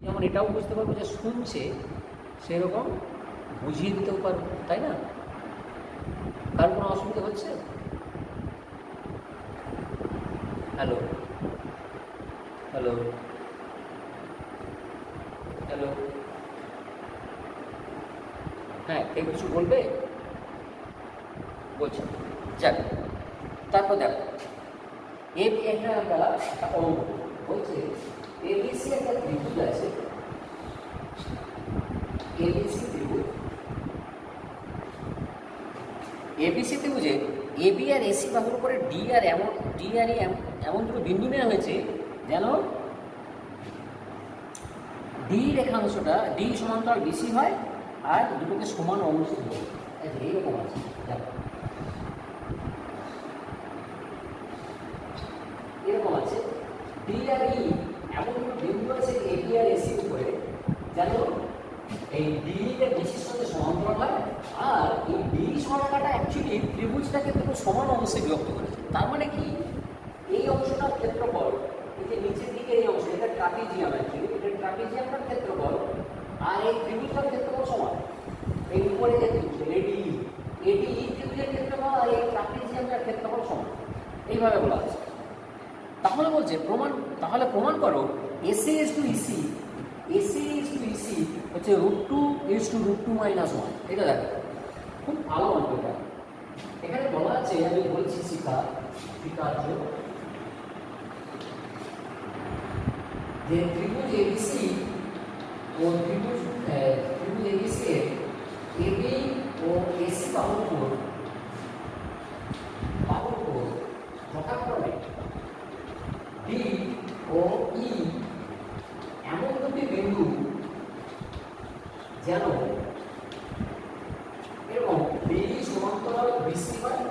যেমন এটাও বুঝতে পারবো যে শুনছে, সেরকম বুঝিয়ে দিতেও পারবো, তাই না? কার কোনো অসুবিধা হচ্ছে? হ্যালো হ্যালো হ্যালো, হ্যাঁ কেউ কিছু বলবে? বলছি, যাক। তারপর দেখো, একটা আমরা একটা অঙ্ক বলছে এবিসি একটা ত্রিভুজ আছে, এবিসি ত্রিভুজ, এবিসি ত্রিভুজে এবি আর এসি বাহুর উপরে ডি আর এমন দুটো বিন্দু নেওয়া হয়েছে যেন ডি রেখাংশটা ডি সমান্তরাল বিসি হয় আর দুটোকে সমান অংশ হয়। এইরকম আছে, দেখো এরকম আছে, ডি আর ই এমন দুটো বিন্দু আছে এবি আর এসির উপরে যেন এই ডিটা বিসির সাথে সমান্তরাল হয়, আর এই ডি সমানটাটা অ্যাকচুয়ালি ত্রিভুজটাকে দুটো সমান অংশে বিভক্ত করেছে। তার মানে কি, এই অংশটার ক্ষেত্রফল, এই যে নিচের দিকে এই অংশ, এটা ট্রাপিজিয়াম, অ্যাকচুয়ালি এটা ট্রাপিজিয়ামটার ক্ষেত্রফল আর এই ত্রিভুজটার ক্ষেত্রফল সমান। এই উপরে যে ত্রিভুজ এডি, এডি ত্রিভুজের ক্ষেত্রফল আর এই ট্রাপিজিয়ামটার ক্ষেত্রফল সমান, এইভাবে বলা আছে। তাহলে বলছে প্রমাণ করো AC is to EC, AC is to EC হচ্ছে √2 ইজ টু √2 - 1। এটা দেখো খুব ভালো অঙ্কটা। এখানে বলা আছে, আমি বলছি শিকার্য, যে ত্রিভুজ এবিসি ও ত্রিভুজ এবিসি এর এবি ও এসি বাহুর উপর যথাক্রমে ডি ও ই এমন দুটি বিন্দু যেন এবং ডি সমান্তরাল বিসি হয়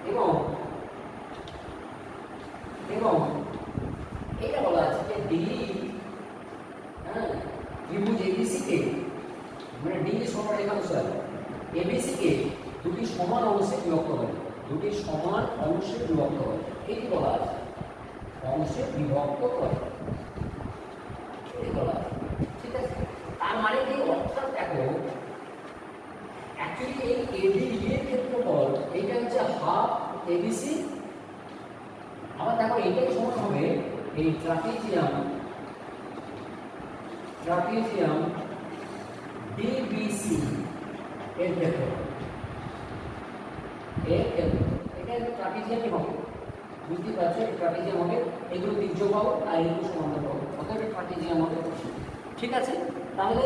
এবং এটা বলা আছে যে ডি ত্রিভুজ এবিসি কে, মানে ডি সমান রেখাংশ এবিসি কে দুটি সমান অংশে বিভক্ত করে, দুটি সমান অংশে বিভক্ত করে, এই বলা আছে অংশে বিভক্ত করে, এই বলা আছে। ঠিক আছে, তার মানে কি অর্থাৎ দেখো অ্যাকচুয়ালি এই এবি এর ক্ষেত্রফল এইটা হচ্ছে হাফ এবিসি, আবার দেখো এইটাই সমান হবে এই ট্রাপিজিয়াম ডিবিসি এর ক্ষেত্রফল, এটা ট্রাপিজিয়ামই হবে, বুঝতে পারছো? ট্রাপিজিয়াম হবে, এগুলো তির্যক পাবো আর এগুলো সমান্তরাল পাবো, অতএব ট্রাপিজিয়াম হবে। ঠিক আছে, তাহলে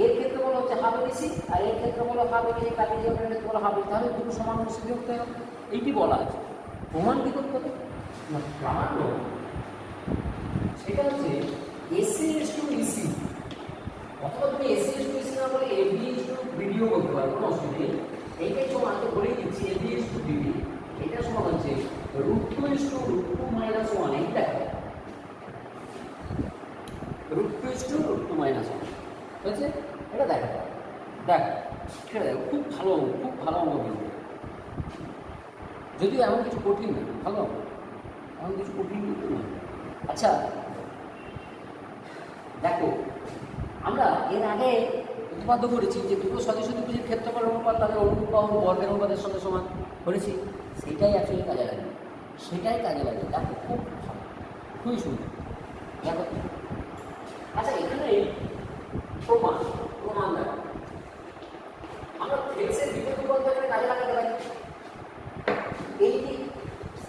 এর ক্ষেত্রফল হচ্ছে হাফ এবিসি আর এর ক্ষেত্রফল হাফ এবিসি, ট্রাপিজিয়ামের ক্ষেত্রফল হাফ এবিসি, তাহলে দুটো সমান অংশে বিভক্ত হবে, এইটি বলা আছে। প্রমাণ কি করতে হবে না, প্রমাণ সেটা হচ্ছে এসি ইজ টু ইসি, অথবা তুমি এসি ইজ টু ইসি না বলে এবি ইজ টু বিডিও বলতে পারো, কোনো অসুবিধা নেই। এইটাই সমান, তো বলেই দিচ্ছি এবি ইজ টু বিডি, এটা সমান হচ্ছে √2 ইজ টু √2 - 1। এই দেখো √2 ইজ টু √2 - 1 হয়েছে, এটা দেখো সেটা দেখো, খুব ভালো অঙ্ক কিন্তু, যদিও এমন কিছু কঠিন না, ভালো এমন কিছু কঠিন কিন্তু না। আচ্ছা দেখো, আমরা এর আগে উপপাদ্য করেছি যে দুটো সদস্য ত্রিভুজের ক্ষেত্রফল অনুপাত তাদের অনুরূপ বাহুর বর্গের অনুপাতের সঙ্গে সমান করেছি, সেটাই অ্যাকচুয়ালি কাজে লাগে, দেখো খুব ভালো, খুবই সুন্দর দেখো। আচ্ছা এখানে প্রমাণ দেখো, আমরা ফেলসের বিপরীত রূপান্তরের কাজে লাগাতে পারি, এই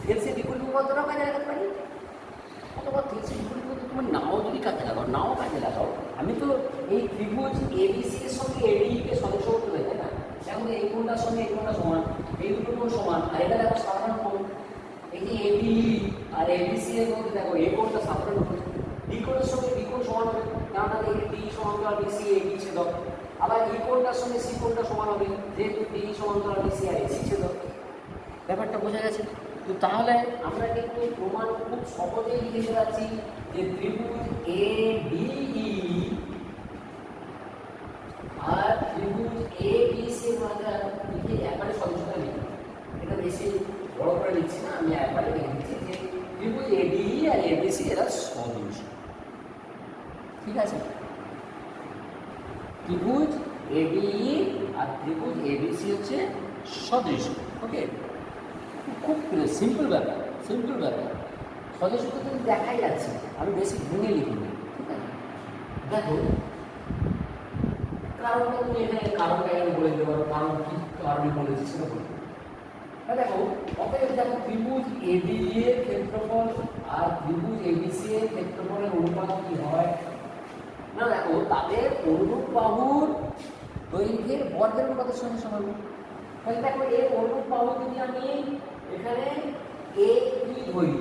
ফেলসের বিপরীত রূপান্তরও কাজে লাগাতে পারি, অথবা ফেলসের বিপরীত রূপান্তর তুমি নাও যদি কাজে লাগাও, আমি তো এই ত্রিভুজ এবিসি এর সঙ্গে এডি কে সদস্য করতে পারি, তাই না? এখন এই কোণটার সঙ্গে এই কোণটা সমান, এই দুটো কোণ সমান, আর এটা দেখো সাধারণ কোণ, এই যে এবি আর এবিসি এর মধ্যে দেখো এই কোণটা সাধারণ কোণ, ডি কোণের সঙ্গে বি কোণ সমান হবে, কারণ এই ডি সমান্তরাল বিসি এবি ছেদক, আবার এই কোণটার সঙ্গে সি কোণটা সমান হবে, যেহেতু ডি সমান্তরাল বিসি আর এসি ছেদক। ব্যাপারটা বোঝা গেছে তো? তাহলে আমরা কিন্তু প্রমাণ খুব সহজেই লিখে পাচ্ছি যে ত্রিভুজ এ ডিই আর ত্রিভুজ এ বি সি এর মাঝে লিখে একবারে সদস্যতা লিখি, এটা বেশি বড় করে লিখছি না, আমি একবারে লিখে দিচ্ছি যে ত্রিভুজ এ DE R A B C এরা সদস্য। ঠিক আছে, ত্রিভুজ এবিই আর ত্রিভুজ এবিসি হচ্ছে সদৃশ। ওকে, খুব সিম্পল ব্যাপার, সিম্পল ব্যাপার। সদৃশ তো কিন্তু দেখাই যাচ্ছে, আমি বেশি ভেঙে লিখিনি। ঠিক আছে, দেখো কারণটা তুমি এখানে কারণটা এখানে বলে দিতে পারো, কারণ কি কারণে বলেছি সেটা বলতে। দেখো অতএব দেখো ত্রিভুজ এবি এর ক্ষেত্রফল আর ত্রিভুজ এবিসি এর ক্ষেত্রফলের অনুপাত কি হয় না, দেখো তাদের অনুরূপ বাহুর দৈর্ঘ্যের বর্গের অনুপাতের সঙ্গে সমান। তাহলে দেখো এর অনুরূপ বাহু যদি আমি এখানে এ ই ধরি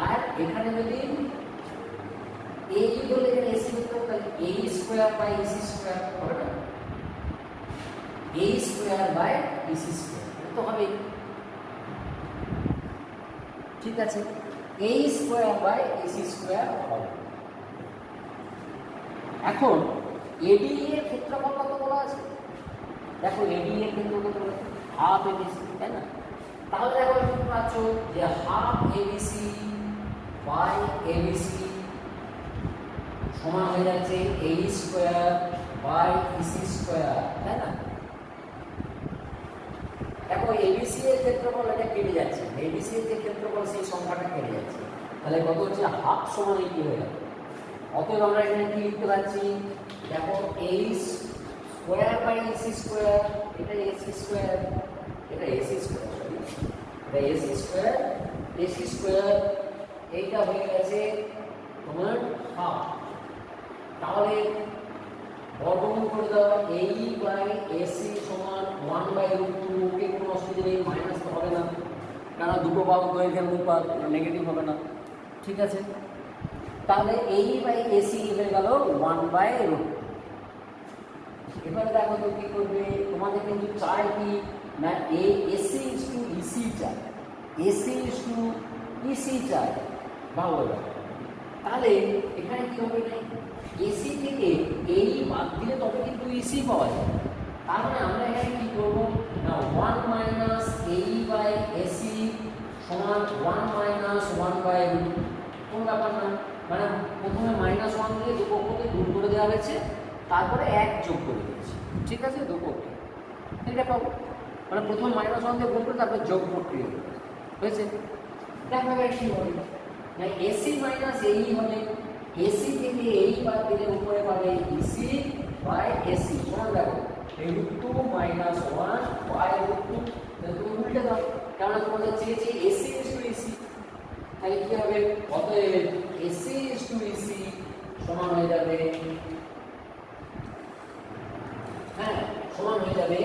আর এখানে যদি এ ই ধরলে এখানে এসি লিখতে হবে, তাহলে এ স্কোয়ার বাই এসি স্কোয়ার হবে না, এ স্কোয়ার বাই এসি স্কোয়ার তো হবে। ঠিক আছে, এ স্কোয়ার বাই এসি স্কোয়ার হবে। এখন এডি এর ক্ষেত্রফল কত বলা আছে, দেখো এডি এর ক্ষেত্রফল কত বলা আছে, হাফ এবিসি, তাই না? তাহলে দেখো কি পাচ্ছ যে হাফ এবিসি বাই এবিসি সমান হয়ে যাচ্ছে এ স্কোয়ার বাই এসি স্কোয়ার, তাই না? দেখো এবিসি এর ক্ষেত্রফল এটা কেটে যাচ্ছে, এবিসি এর যে ক্ষেত্রফল সেই সংখ্যাটা কেটে যাচ্ছে, তাহলে কত হচ্ছে হাফ সমান এই কি হয়ে গেল। অতএব আমরা এখানে কি লিখতে পারছি, দেখো এ স্কোয়ার বাই এসি স্কোয়ার, এটা এসি স্কোয়ার, এটা এসি স্কোয়ার, সরি এটা এসি স্কোয়ার, এসি স্কোয়ার এইটা হয়ে গেছে তোমার হাফ। তাহলে বর্গমূল করে দাও, এই বাই এসি সমান 1/√2, ওকে কোনো অসুবিধা নেই, মাইনাস তো হবে না, কারণ দুটো বাহু দৈর্ঘ্যের অনুপাত নেগেটিভ হবে না। ঠিক আছে, তাহলে এই বাই এসি হয়ে গেল 1/√2। এবারে দেখো তো কি করবে, তোমাদের কিন্তু চাই কি না এ এসি ইজ টু ইসি চাই, এসি ইজ টু ইসি চাই বাহু। তাহলে এখানে কি হবে না, এসি থেকে এই বাদ দিলে তবে কিন্তু ইসি পাওয়া যায়। তার মানে আমরা এখানে কি করবো না 1 মাইনাস এই বাই এসি সমান 1 মাইনাস 1/√2, কোন ব্যাপার না, মানে প্রথমে -1 দিয়ে দু পক্ষকে গুণ করে দেওয়া হয়েছে, তারপরে 1 যোগ করে দিয়েছি। ঠিক আছে, দু পক্ষে এটা পাবো, মানে প্রথম -1 দিয়ে গুণ করে তারপরে যোগ প্রক্রিয়া হয়েছে। দেখো এবার কি হবে না এসি মাইনাস এই হবে, এসি থেকে এই বাদ দিলে উপরে পাবে ইসি বাই এসি সমান দেখো √2 - 1/√2, তাহলে তুমি উল্টে দাও, কারণ তোমাদের চেয়েছি এসি ইজ টু ইসি, তাহলে কি হবে, অতএব এসি ইজ টু ইসি সমান হয়ে যাবে, হ্যাঁ সমান হয়ে যাবে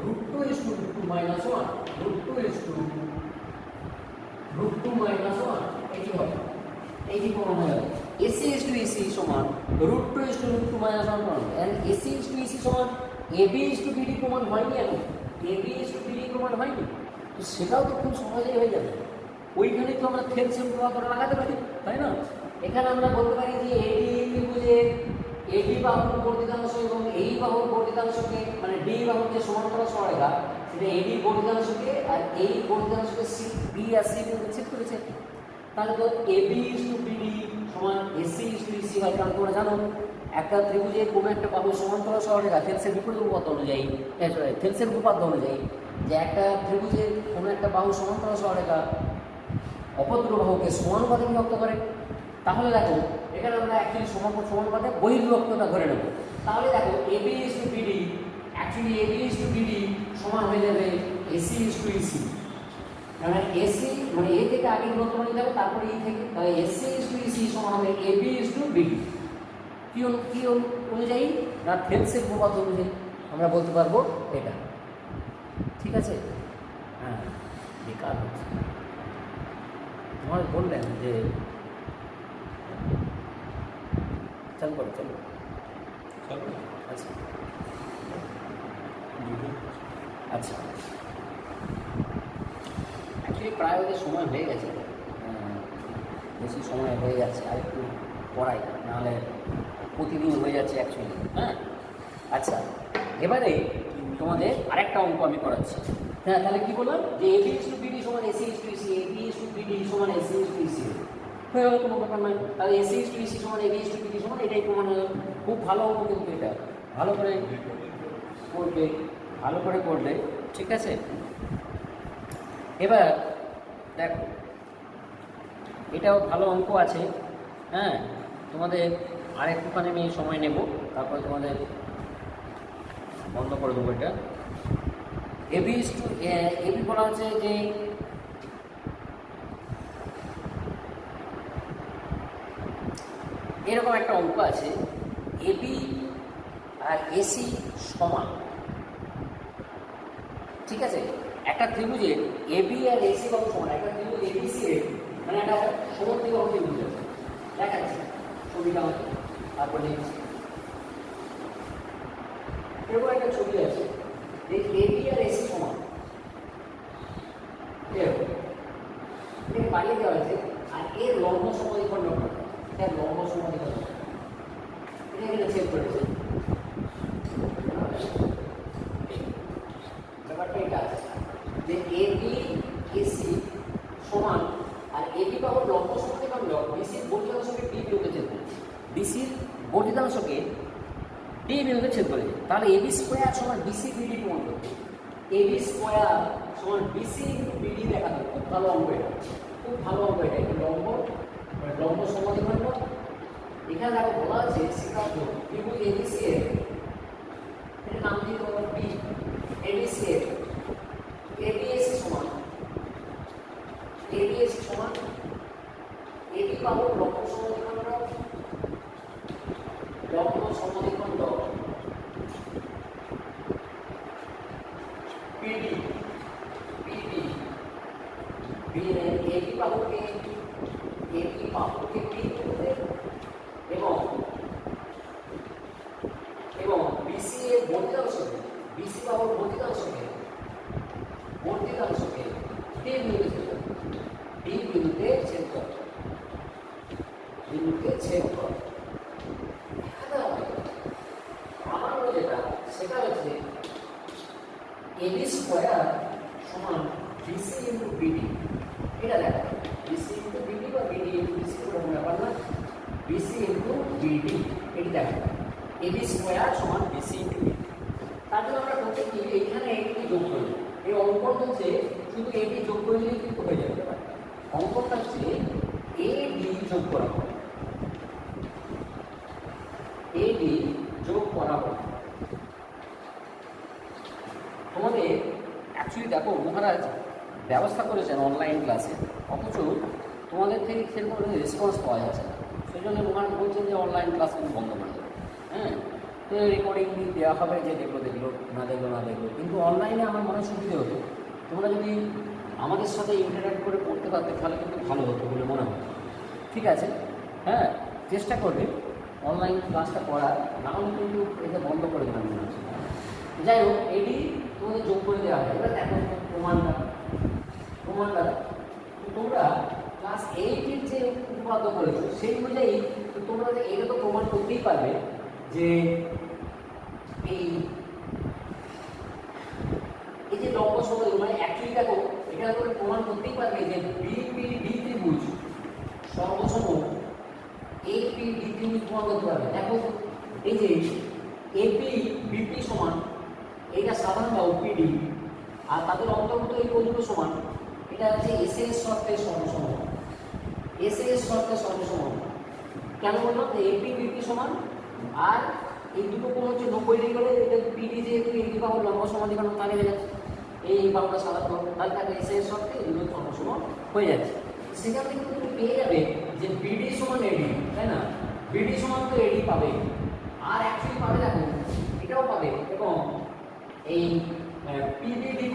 √2 ইজ টু √2 - 1, √2 ইজ টু √2 - 1, এটি হবে, এইটি প্রমাণ হয়ে যাবে। এসি ইজ টু ইসি সমান √2 ইজ টু √2 - 1 প্রমাণ, and AC is to EC সমান এবি ইজ টু বিডি প্রমাণ হয়নি, এখন এবি ইজ টু বিডি প্রমাণ হয়নি, তো সেটাও তো খুব সহজেই হয়ে যাবে। ওইখানে তো আমরা থেলসিয়াম প্রভাব লাগাতে পারি, তাই না? এখানে আমরা বলতে পারি যে এডি ত্রিভুজের এডি বাহুর বর্ধিতাংশ এবং এই বাহুর বর্ধিতাংশকে, মানে ডি বাহুর যে সমান্তরাল সরলরেখা সেটা এডি বর্ধিতাংশকে আর এই বর্ধিতাংশকে সি বি আর সি বিন্দুতে ছেদ করেছে। তাহলে তো এবি ইজ টু বিডি সমান এসি ইজ টু ইসি হয়, কারণ তোমরা জানো একটা ত্রিভুজের কোনো একটা বাহু সমান্তরাল সরলরেখা থেলসের বিপরীত উপপাদ্য অনুযায়ী, থেলসের উপপাদ্য অনুযায়ী যে একটা ত্রিভুজের কোনো একটা বাহু সমান্তরাল সরলরেখা অপর দুটো বাহুকে সমানুপাতে বিভক্ত করে। তাহলে দেখো এখানে আমরা অ্যাকচুয়ালি সমানুপাতে বহির্বিভক্ততা ধরে নেব। তাহলে দেখো AB is to BD, actually AB is to BD সমান হয়ে যাবে এসি ইজ টু ইসি, কারণ এসি মানে এ থেকে আগে দূরত্ব নিতে হবে, তারপরে ই থেকে, তাহলে এসি ইজ টু ইসি সমান হবে এবি ইজ টু বিডি। কি অনুযায়ী না থেলসের উপপাদ্য অনুযায়ী আমরা বলতে পারবো এটা। ঠিক আছে, হ্যাঁ বেকার হচ্ছে, তোমার বললেন যে চালু করো, চালু আচ্ছা আচ্ছা, অ্যাকচুয়ালি প্রায় ওদের সময় হয়ে গেছে, বেশি সময় হয়ে যাচ্ছে, আর একটু পড়াই, নাহলে প্রতিদিন হয়ে যাচ্ছে অ্যাকচুয়ালি। হ্যাঁ আচ্ছা, এবারে তোমাদের আরেকটা অঙ্ক আমি করাচ্ছি। হ্যাঁ তাহলে কি বললাম যে এবি ইজ টু বিডি সমান AC is to EC, AB is to BD সমান এসি ইজ টু ইসি। হয়ে গেল, কোনো ব্যাপার নয়। তাহলে এসি ইস টু বিসি সমান এবি ইস টু বিডি সমান, এটাই প্রমাণ হয়ে গেল। খুব ভালো অঙ্ক কিন্তু এটা, ভালো করে করবে, ভালো করে করবে, ঠিক আছে। এবার দেখো এটাও ভালো অঙ্ক আছে, হ্যাঁ। তোমাদের আর একটুখানি আমি সময় নেব, তারপরে তোমাদের বন্ধ করে দেবো এটা। এবি ইস টু এবি বলা হচ্ছে যে এরকম একটা অঙ্ক আছে, এবি আর এসি সমান, ঠিক আছে। একটা ত্রিভুজের এবি আর এসি কত সমান, একটা ত্রিভুজ এবিসি এর মানে একটা সমদ্বিবাহু ত্রিভুজ আছে, দেখাচ্ছি ছবিটা হচ্ছে, তারপর লিখছি। এরকম একটা ছবি আছে যে এবি আর এসি সমান, এরকম বাড়িয়ে দেওয়া হয়েছে, আর এর লম্ব সমদ্বিখণ্ড, এর লম্ব সমদ্বিখণ্ড এটা এখানে চেক করেছে। ব্যাপারটা এটা আছে যে এবি এসি সমান, আর এবি বাহুর লম্ব সমদ্বিখণ্ড বিসির বর্ধিতাংশকে ডি বিন্দুতে ছেদ করেছে, বিসির বর্ধিতাংশকে ডি বিন্দুতে ছেদ করেছে। তাহলে এবি স্কোয়ার সমান বিসি বিডি প্রমাণ করবে, এবি স্কোয়ার সমান বিসি ইন্টু বিডি দেখাতে। খুব ভালো অঙ্ক এটা, খুব ভালো অঙ্ক এটা। এটা লম্ব লম্ব সমদ্বিখণ্ড, এখানে দেখো বলা আছে সিদ্ধান্ত ত্রিভুজ এবিসি এর, এর নাম দিয়ে দেবো বি, এবিসি এর এবিএসি সমান, এবিএসি সমান এবি বাহুর লম্ব সমদ্বিখণ্ড, লম্ব সমদ্বিখণ্ড পিডি, পিডি এবি বাহুকে পি করতে এবং বিসি এর বর্ধিতাংশকে, বিসি বাহুর বর্ধিতাংশকে ডি বিন্দুতে ছেদ করে, বিন্দুতে ছেদ করে। আমার যেটা সেটা হচ্ছে এবি স্কোয়ার সমান বিসি ইন্টু বিডি, এটা দেখো বিসি ইন্টু বিডি বা বিডি ইন্টু বিসি কোনো ব্যাপার না, বিসি ইন্টু বিডি এটা দেখো এবি স্কোয়ার সমান বিসি ইন্টু বিডি। তার জন্য আমরা করতে কি এইখানে একটু যোগ করি, এই অঙ্কন হচ্ছে শুধু এবি যোগ করে দিলে কিন্তু হয়ে যাবে। অঙ্কনটা হচ্ছে এ ডি যোগ করা হবে, এ ডি যোগ করা হবে। তোমাদের অ্যাকচুয়ালি দেখো মহারাজ ব্যবস্থা করেছেন অনলাইন ক্লাসে, অথচ তোমাদের থেকে সেরকম রেসপন্স পাওয়া যাচ্ছে না। সেই জন্য মহারাজ বলছেন যে অনলাইন ক্লাস কিন্তু বন্ধ করে দেবে, হ্যাঁ। তো রেকর্ডিং দেওয়া হবে, যে দেখলো দেখলো, না দেখলো না দেখলো। কিন্তু অনলাইনে আমার মনে সুবিধে হতো, তোমরা যদি আমাদের সাথে ইন্টারাক্ট করে পড়তে পারতে তাহলে কিন্তু ভালো হতো বলে মনে হয়। ঠিক আছে, হ্যাঁ, চেষ্টা করবে অনলাইন ক্লাসটা করার, না হলে কিন্তু এটা বন্ধ করে দেবেন মনে হচ্ছে। যাই হোক, এটি তোমাদের যোগ করে দেওয়া হয়। এবার দেখো প্রমাণটা তোমরা ক্লাস 8-এর যে উপপাদ্য করেছো সেই অনুযায়ী তোমরা এটা তো প্রমাণ করতেই পারবে যে এই যে লম্ব সমদ্বিখণ্ড, মানে অ্যাকচুয়ালি দেখো এটা করে প্রমাণ করতেই পারবে যে বিপিডি ত্রিভুজ সর্বসম এপিডি ত্রিভুজ প্রমাণ করতে পারবে। দেখো এই যে এপি বিপি সমান, এটা সাধারণ বাহু পিডি, আর তাদের অন্তর্গত এই কোণগুলো সমান, এটা হচ্ছে এসএস শর্তের সর্বসম, এসএস শর্তের সর্বসম। কেন বললাম যে এপি বিপি সমান, আর এই দুটো কোণ হচ্ছে 90 ডিগ্রি হলে এটা পিডি যেহেতু এই বাহুর লম্ব সমদ্বিখণ্ড তাহলে হয়ে যাচ্ছে এই বাহুটা সাধারণ বাহু, তাহলে তাকে এসএস শর্তে এই দুটো সর্বসম হয়ে যাচ্ছে। সেখান থেকে তুমি পেয়ে যাবে যে বিডি সমান এডি, তাই না? বিডি সমান তো এডি পাবে, আর অ্যাকচুয়ালি পাবে দেখো এটাও পাবে, এবং এই পিবিডি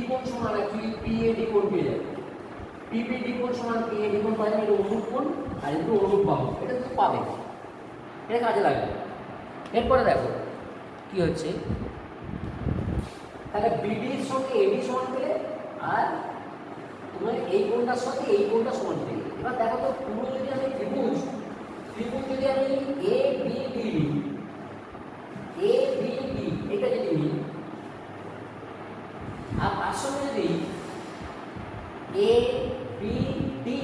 কোণ সমান অ্যাকচুয়ালি পিএডি কোণ পেয়ে যাবে। পিবিডি কোণ সমান পিএডি কোণ পাওয়া যাবে, এটা অনুরূপ কোণ আর এটা অনুরূপ বাহু, এটা তুমি পাবে, এটা কাজে লাগবে। এরপরে দেখো কি হচ্ছে, তাহলে বিডির সঙ্গে এডি সমান পেলে, আর তোমার এই কোণটার সাথে এই কোণটা সমান পেলে। এবার দেখো তো পুরো যদি আমি ত্রিভুজ যদি আমি এ বি ডি এটা যদি নিই, আর তার সঙ্গে যদি এ বি ডি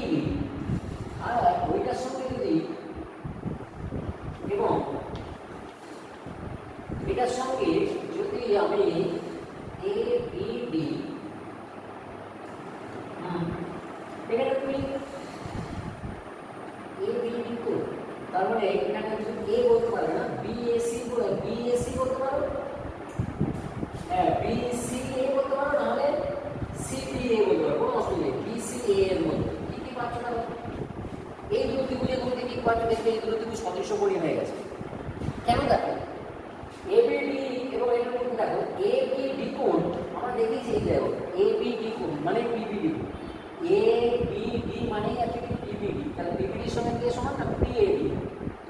মানে এখানে কিন্তু এ বলতে পারবে না, বিএসি বলতে পারো, হ্যাঁ বিসিএ বলতে পারো, নাহলে সিপিএ বলতে পারো, কোনো অসুবিধা নেই। বিসিএ এর মধ্যে কি কি পাচ্ছ না, এই দুটো ত্রিভুজের মধ্যে কি পাচ্ছ দেখবে, এই দুটো ত্রিভুজ সদৃশ্য কোণী হয়ে গেছে। কেন দেখো এবিডি এবং এটার মধ্যে দেখো এবিডি কোণ আমরা দেখেছি, এই দেখো এবিডি কোণ মানে পিবিডি, এবিডি মানে অ্যাকচুয়ালি পিবিডি, তাহলে পিবিডির সঙ্গে কি সমান না পিএডি,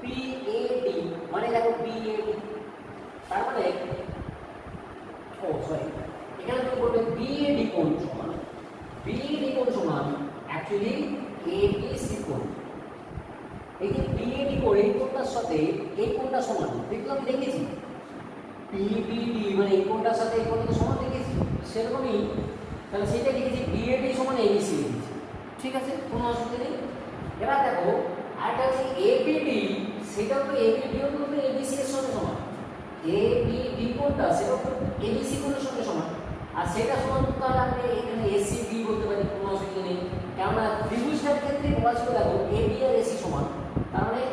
পিএডি মানে দেখো পিএডি, তার মানে ও সরি এখানে তুমি বলবে বিএডি কোণ সমান, বিএডি কোণ সমান অ্যাকচুয়ালি এবিসি কোণ। এই যে বিএডি কোণ এই কোণটার সাথে এই কোণটা সমান, দেখলাম দেখেছি পিবিডি মানে এই কোণটার সাথে এই কোণটা সমান দেখেছি, সেরকমই তাহলে সেটা লিখেছি বিএডি সমান এবিসি লিখেছি, ঠিক আছে কোনো অসুবিধা নেই। এবার দেখো আরেকটা হচ্ছে এবিডি, সেটাও তো এবিডিও কিন্তু এবিসি এর সঙ্গে সমান, এবিডি কোণটা সেটাও তো এবিসি কোণের সঙ্গে সমান, আর সেটা সমান তাহলে আমরা এখানে এসিবি বলতে পারি, কোনো অসুবিধা নেই। কেননা ত্রিভুজটার ক্ষেত্রে বলা ছিল দেখো এবি আর এসি সমান, তার মানে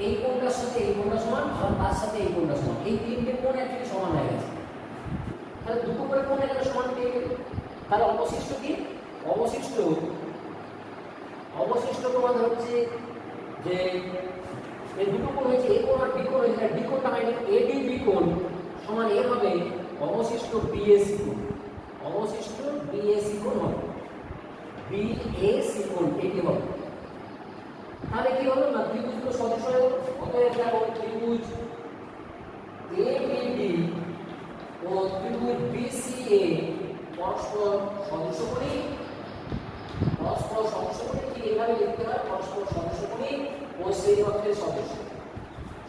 এই কোণটার সাথে এই কোণটা সমান, আর তার সাথে এই কোণটা সমান, এই তিনটে কোণ অ্যাকচুয়ালি সমান হয়ে গেছে, তাহলে দুটো করে কোণ এখানে সমান পেয়ে গেল। তাহলে অবশিষ্ট কি, অবশিষ্ট তোমাদের হচ্ছে যে এই দুটো কোণ হয়েছে এ কোণ আর বি কোণ হয়েছে, বি কোণটা হয় এডি বি কোণ সমান এর হবে অবশিষ্ট বিএসি কোণ, অবশিষ্ট বিএসি কোণ হবে বিএসি কোণ, এটি হবে। তাহলে কি হলো না ত্রিভুজগুলো সদৃশ হয়ে গেল। অতএব দেখো ত্রিভুজ এবিডি ও ত্রিভুজ বিসিএ পরস্পর সদৃশ কোণী, পরস্পর সদৃশ কোণী ঠিক এইভাবে লিখতে হয়, পরস্পর সদৃশ কোণী ও সেই অর্থে সদৃশ,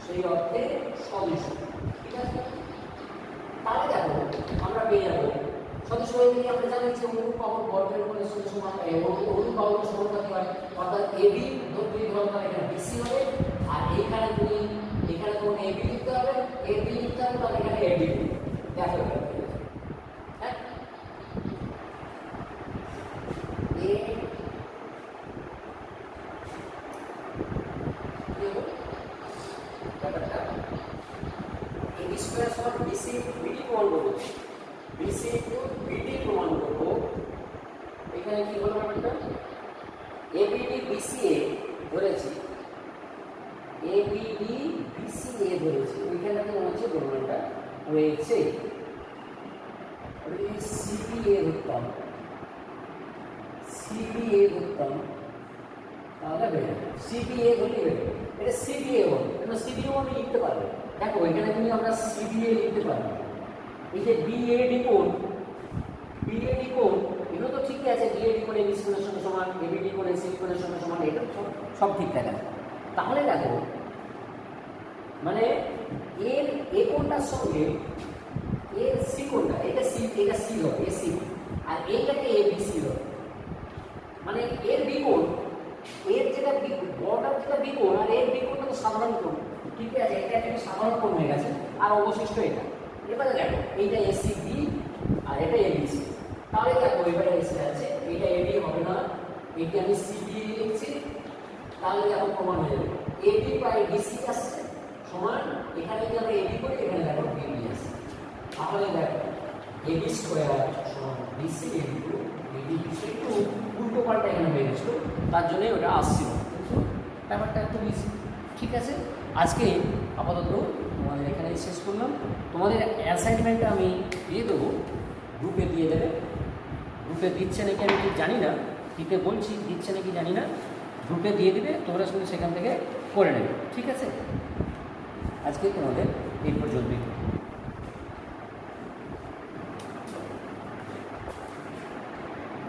সেই অর্থে সদৃশ, ঠিক আছে। তাহলে দেখো আমরা পেয়ে যাবো সদৃশ হয়ে গেলে আমরা জানি যে অনুরূপ বাহুর বর্গের কোণের সঙ্গে সমান, অনুরূপ বাহুর সমানুপাতিক হয়, অর্থাৎ এবি দুই ধরনের এখানে বিসি হবে, আর এখানে তুমি এবি লিখতে হবে, এবি লিখতে হবে তাহলে এখানে এবি দেখো, হ্যাঁ এ এবি স্কয়ার সমান বিসি বিডি প্রমাণ করবো, বিসি টু বিডি প্রমাণ করবো। এখানে কি হলো ব্যাপারটা, এবিডি বিসিএ ধরেছি, এবিডি বিসিএ ধরেছি, ওইখানে কি হচ্ছে প্রমাণটা হয়েছে, সিবিএ ধরতাম, সিবিএ ধরতাম তাহলে বেড়ে যাবে, সিবিএ ধরলে বেড়ে যাবে, এটা সিবিএ হবে, কেন সিবিএও আমি লিখতে পারবো, দেখো এখানে তুমি আমরা সিবিএ লিখতে পারবো। এই যে বিএডি কোণ, বিএডি কোণ এগুলো তো ঠিকই আছে, বিএডি কোণ এবিসি কোণের সঙ্গে সমান, এবিডি কোণ এসিবি কোণের সঙ্গে সমান, এটা সব ঠিকঠাক আছে। তাহলে দেখো মানে এর এ কোণটার সঙ্গে এর সি কোণটা, এটা সি হবে এসি, আর এইটাকে এবিসি হবে, মানে এর বি কোণ, এর যেটা বর্ডার যেটা বি কোণ আর এর বি কোণটা তো সাধারণ কোণ, ঠিক আছে, এটা একটা সাধারণ কোণ হয়ে গেছে, আর অবশিষ্ট এটা। এবারে দেখো এইটা এসি বি আর এটা এবিসি, তাহলে দেখো এবারে এসে আছে এটা এবি হবে না, এটা আমি সিবি লিখছি, তাহলে দেখো প্রমাণ হয়ে যাবে এবি বাই ডিসি আসছে সমান, এখানে যদি আমরা এবি করি এখানে দেখো এবি আসছে, তাহলে দেখো এবি স্কয়ার সমান ডিসি ইনটু এবি, একটু উল্টো পাল্টা এখানে হয়ে গেছিল, তার জন্যই ওটা আসছিল, কিন্তু ব্যাপারটা একটু ইজি, ঠিক আছে। আজকে আপাতত তোমাদের এখানে শেষ করলাম, তোমাদের অ্যাসাইনমেন্টটা আমি দিয়ে দেবো, গ্রুপে দিয়ে দেবে, গ্রুপে দিচ্ছে নাকি আমি ঠিক জানি না, দিতে বলছি দিচ্ছে নাকি জানি না, গ্রুপে দিয়ে দেবে, তোমরা শুধু সেখান থেকে করে নেবে, ঠিক আছে। আজকে তোমাদের এই পর্যন্তই।